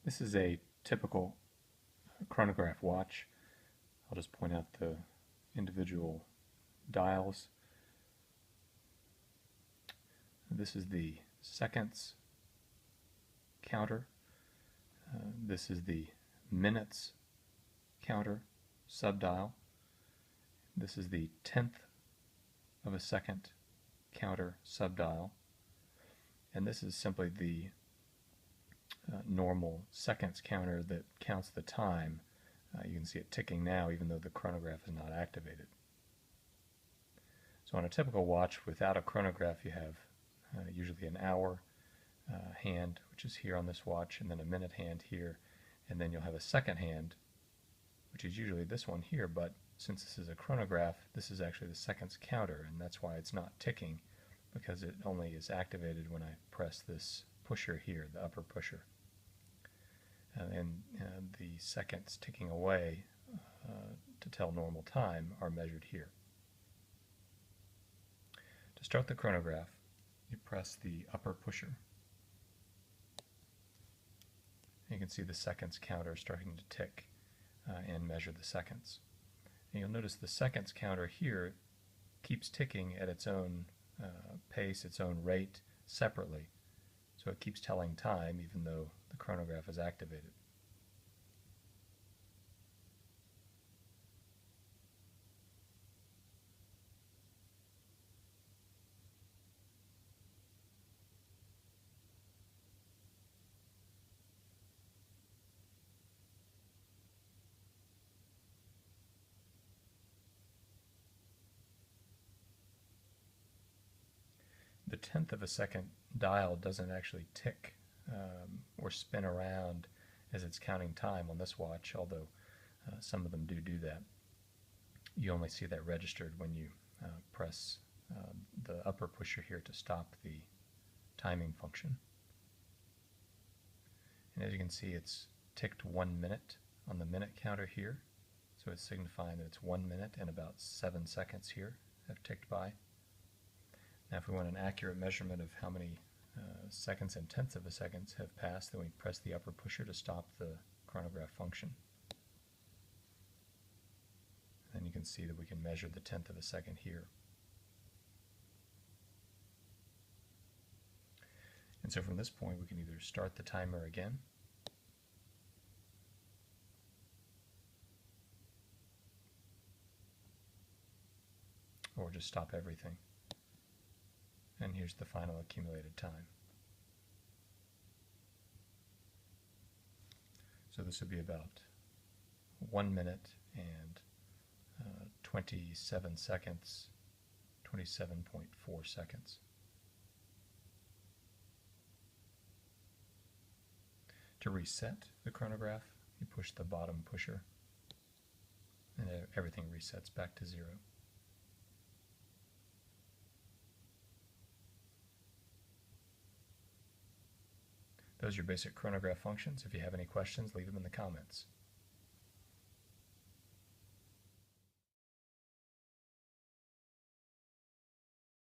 This is a typical chronograph watch. I'll just point out the individual dials. This is the seconds counter. This is the minutes counter subdial. This is the 10th of a second counter subdial. And this is simply the normal seconds counter that counts the time. You can see it ticking now even though the chronograph is not activated. So on a typical watch without a chronograph you have usually an hour hand, which is here on this watch, and then a minute hand here, and then you'll have a second hand, which is usually this one here, but since this is a chronograph, this is actually the seconds counter, and that's why it's not ticking, because it only is activated when I press this pusher here, the upper pusher. And the seconds ticking away to tell normal time are measured here. To start the chronograph, you press the upper pusher. You can see the seconds counter starting to tick and measure the seconds. And you'll notice the seconds counter here keeps ticking at its own pace, its own rate, separately. So it keeps telling time even though the chronograph is activated. The 10th of a second dial doesn't actually tick or spin around as it's counting time on this watch, although some of them do that. You only see that registered when you press the upper pusher here to stop the timing function. And as you can see, it's ticked 1 minute on the minute counter here, so it's signifying that it's 1 minute and about 7 seconds here have ticked by. Now if we want an accurate measurement of how many seconds and tenths of a second have passed, then we press the upper pusher to stop the chronograph function. And you can see that we can measure the 10th of a second here. And so from this point we can either start the timer again, or just stop everything. And here's the final accumulated time. So this would be about 1 minute and 27 seconds, 27.4 seconds. To reset the chronograph, you push the bottom pusher and everything resets back to 0. Those are your basic chronograph functions. If you have any questions, leave them in the comments.